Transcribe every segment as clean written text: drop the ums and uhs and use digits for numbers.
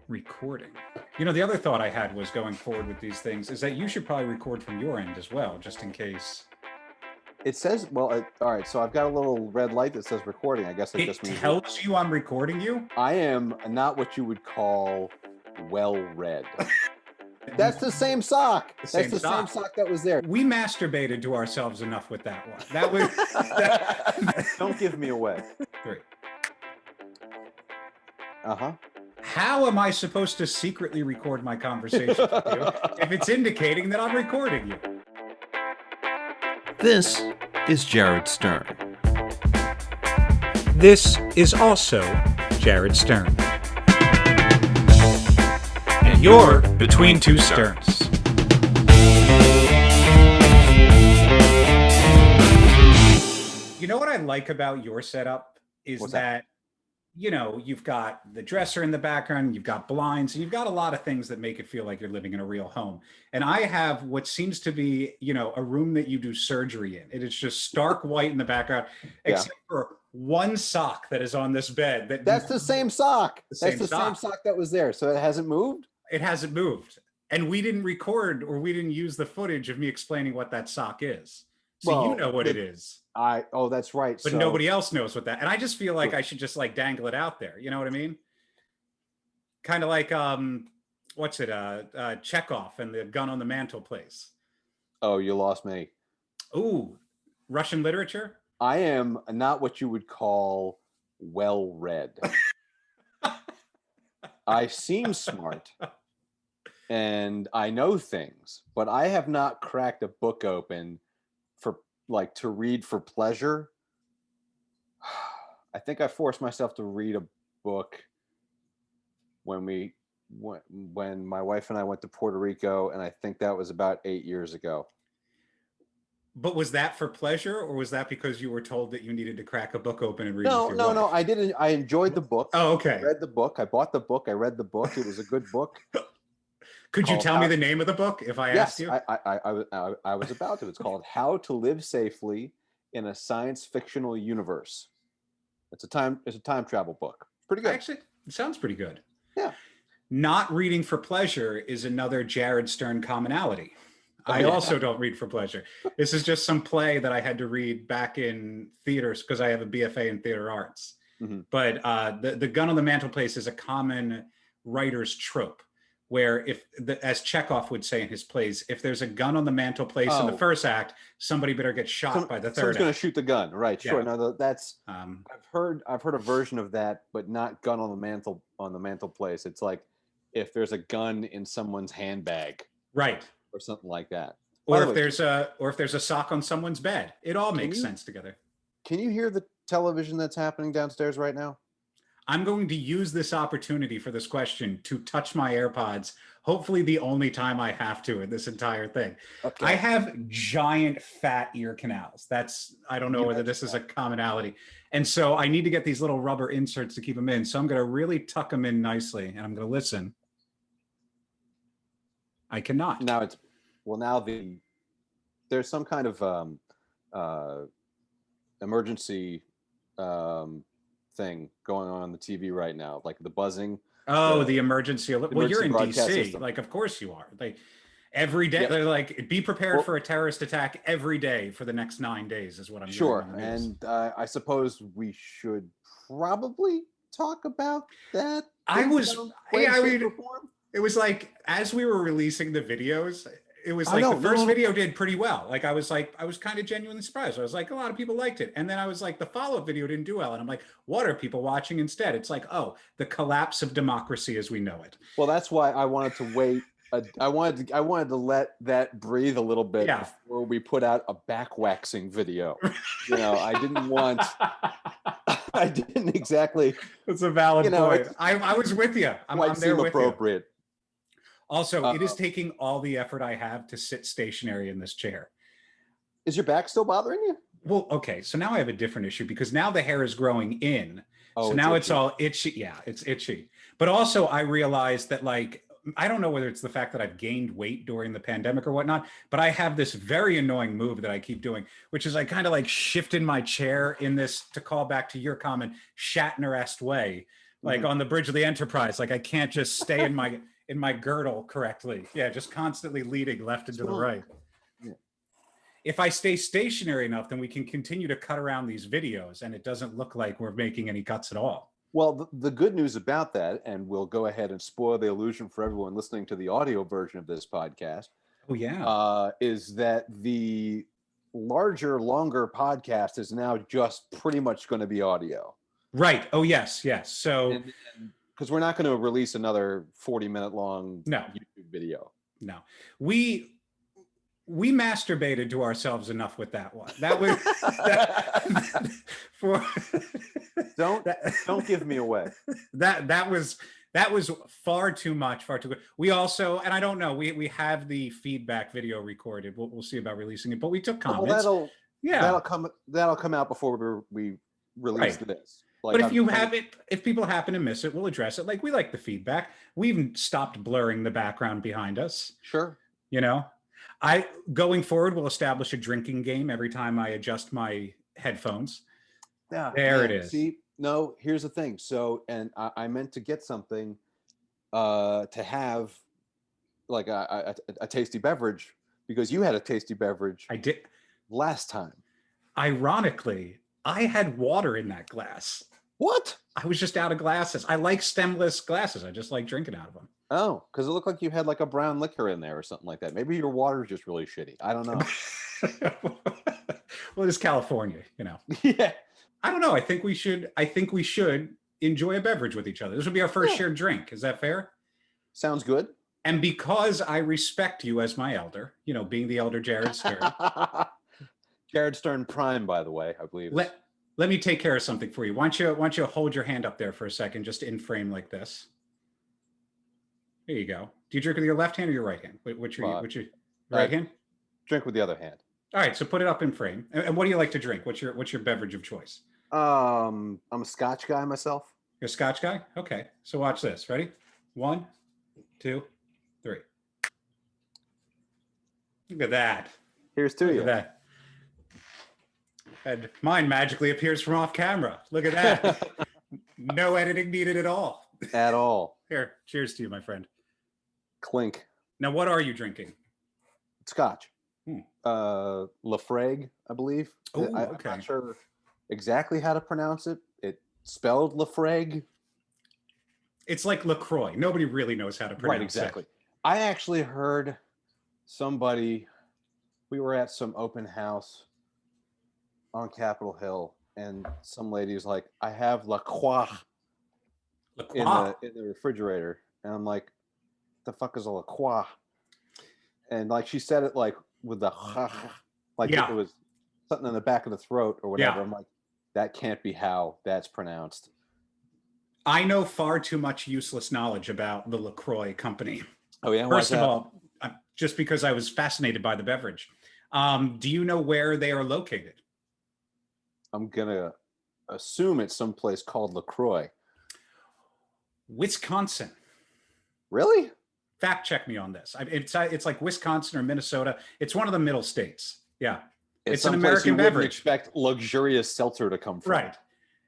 Recording. You know, the other thought I had was going forward with these things is that you should probably record from your end as well, just in case. It says, well, all right, so I've got a little red light that says recording. I guess it just means tells you I'm recording you. I am not what you would call well-read. That's the same sock. That's the same sock that was there. We masturbated to ourselves enough with that one. That was. Don't give me away. 3. Uh-huh. How am I supposed to secretly record my conversation with you if it's indicating that I'm recording you? This is Jared Stern. This is also Jared Stern. And you're between two Sterns. You know what I like about your setup is that, you know, you've got the dresser in the background, you've got blinds, and you've got a lot of things that make it feel like you're living in a real home. And I have what seems to be, you know, a room that you do surgery in. It is just stark white in the background, except for one sock that is on this bed. That's the same sock. That's the same sock that was there. So it hasn't moved? It hasn't moved. And we didn't record or we didn't use the footage of me explaining what that sock is. So well, you know what it is. Oh, that's right. But nobody else knows what that. And I just feel like I should just like dangle it out there. You know what I mean? Kind of like what's it? Chekhov and the gun on the mantelpiece. Oh, you lost me. Ooh, Russian literature? I am not what you would call well-read. I seem smart and I know things, but I have not cracked a book open for like to read for pleasure. I think I forced myself to read a book when my wife and I went to Puerto Rico, and I think that was about 8 years ago. But was that for pleasure, or was that because you were told that you needed to crack a book open and read? No. I didn't. I enjoyed the book. Oh, okay. I read the book. I bought the book. I read the book. It was a good book. Could you tell me the name of the book if I asked you? I was about to. It's called How to Live Safely in a Science Fictional Universe. It's a time travel book. Pretty good. Actually, it sounds pretty good. Yeah. Not reading for pleasure is another Jared Stern commonality. I also don't read for pleasure. This is just some play that I had to read back in theaters because I have a BFA in theater arts. Mm-hmm. But the gun on the mantelpiece is a common writer's trope, where as Chekhov would say in his plays, if there's a gun on the mantelpiece in the first act, somebody better get shot by the third act. Someone's going to shoot the gun, right? Sure. Yeah. No, that's I've heard a version of that, but not gun on the mantelpiece. It's like if there's a gun in someone's handbag, right, or something like that. Or if there's a sock on someone's bed. It all makes sense together. Can you hear the television that's happening downstairs right now? I'm going to use this opportunity for this question to touch my AirPods, hopefully the only time I have to in this entire thing. Okay. I have giant fat ear canals. I don't know whether this is a commonality. And so I need to get these little rubber inserts to keep them in. So I'm going to really tuck them in nicely and I'm going to listen. I cannot. There's some kind of emergency thing going on the TV right now, like the buzzing. Oh, the emergency alert. Well, you're in DC. System. Like, of course you are. Like every day, they're like, be prepared for a terrorist attack every day for the next 9 days is what I'm sure. And I suppose we should probably talk about that. It was like, as we were releasing the videos, it was like the first video did pretty well. Like I was kind of genuinely surprised. I was like, a lot of people liked it. And then I was like, the follow-up video didn't do well. And I'm like, what are people watching instead? It's like, oh, the collapse of democracy as we know it. Well, that's why I wanted to wait. I wanted to let that breathe a little bit before we put out a back waxing video. You know, I didn't exactly. That's a valid point. I was with you. I'm there with appropriate. You. Also, it is taking all the effort I have to sit stationary in this chair. Is your back still bothering you? Well, okay. So now I have a different issue because now the hair is growing in. So now it's all itchy. Yeah, it's itchy. But also I realized that like, I don't know whether it's the fact that I've gained weight during the pandemic or whatnot, but I have this very annoying move that I keep doing, which is I kind of like shift in my chair in this, to call back to your comment, Shatner-esque way. like on the bridge of the Enterprise. Like I can't just stay in my girdle correctly. Yeah, just constantly leading left and to the right. Yeah. If I stay stationary enough, then we can continue to cut around these videos and it doesn't look like we're making any cuts at all. Well, the good news about that, and we'll go ahead and spoil the illusion for everyone listening to the audio version of this podcast, Oh, yeah. is that the larger, longer podcast is now just pretty much going to be audio. Right. Oh, yes. Yes. So, because we're not going to release another 40-minute long YouTube video. No, we masturbated to ourselves enough with that one. That was don't give me away. That was far too much, far too good. We also, and I don't know, we have the feedback video recorded. We'll see about releasing it, but we took comments. Well, that'll come out before we release this. Like, but if people happen to miss it, we'll address it. Like, we like the feedback. We even stopped blurring the background behind us. Sure. You know, going forward, we'll establish a drinking game every time I adjust my headphones. Yeah, there it is. See, no, here's the thing. So, and I meant to get something to have like a tasty beverage because you had a tasty beverage. I did last time. Ironically, I had water in that glass. What? I was just out of glasses. I like stemless glasses. I just like drinking out of them. Oh, because it looked like you had like a brown liquor in there or something like that. Maybe your water is just really shitty. I don't know. Well, it's California, you know. Yeah. I don't know. I think we should enjoy a beverage with each other. This will be our first shared drink. Is that fair? Sounds good. And because I respect you as my elder, you know, being the elder Jared Stern. Jared Stern Prime, by the way, I believe. Let me take care of something for you. Why don't you hold your hand up there for a second, just in frame like this? There you go. Do you drink with your left hand or your right hand? What's your right hand? Drink with the other hand. All right, so put it up in frame. And what do you like to drink? What's your beverage of choice? I'm a Scotch guy myself. You're a Scotch guy? Okay. So watch this. Ready? 1, 2, 3. Look at that. Here's to you. Look at that. And mine magically appears from off camera. Look at that. No editing needed at all. At all. Here, cheers to you, my friend. Clink. Now, what are you drinking? Scotch. LaCroix, I believe. Oh, okay. I'm not sure exactly how to pronounce it. It's spelled LaCroix. It's like LaCroix. Nobody really knows how to pronounce it. Right, exactly. I actually heard somebody, we were at some open house on Capitol Hill, and some lady was like, I have LaCroix in the refrigerator. And I'm like, the fuck is a LaCroix? And like she said it like with the like it was something in the back of the throat or whatever. I'm like, that can't be how that's pronounced. I know far too much useless knowledge about the LaCroix company. Oh yeah. First of all, just because I was fascinated by the beverage. Do you know where they are located? I'm gonna assume it's someplace called LaCroix. Wisconsin. Really? Fact check me on this. It's like Wisconsin or Minnesota. It's one of the middle states. Yeah. It's an American beverage. Expect luxurious seltzer to come from. Right.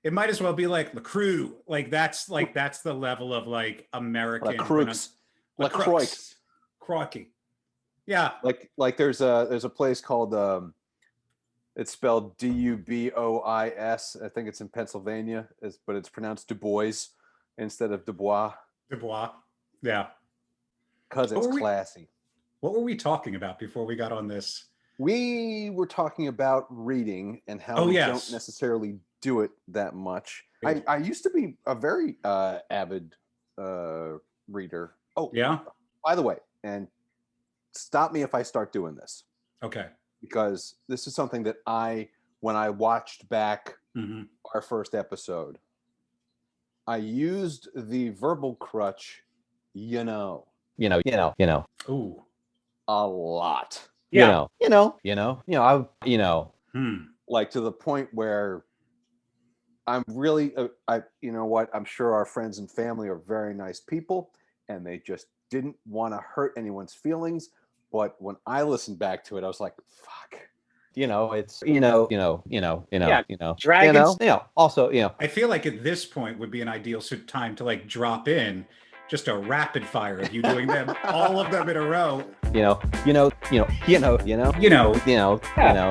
It might as well be like LaCroix. Like that's the level of like American. LaCroix. Crocky. Yeah. Like there's a place called it's spelled Dubois. I think it's in Pennsylvania, but it's pronounced Du Bois instead of Dubois. Dubois. Yeah. Because it's classy. What were we talking about before we got on this? We were talking about reading and how we don't necessarily do it that much. I used to be a very avid reader. Oh, yeah. By the way, and stop me if I start doing this. Okay. Because this is something that when I watched back our first episode, I used the verbal crutch, you know. Ooh. A lot. Yeah. Like to the point where I'm really, you know what? I'm sure our friends and family are very nice people, and they just didn't want to hurt anyone's feelings. But when I listened back to it, I was like, fuck. it's Dragons. Also, I feel like at this point would be an ideal time to like drop in just a rapid fire of you doing them, all of them in a row. you know.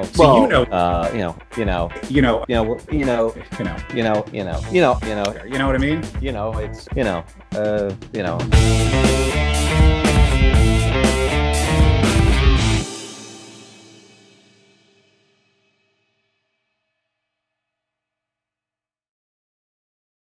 So Well, you know, you know, you know what I mean? it's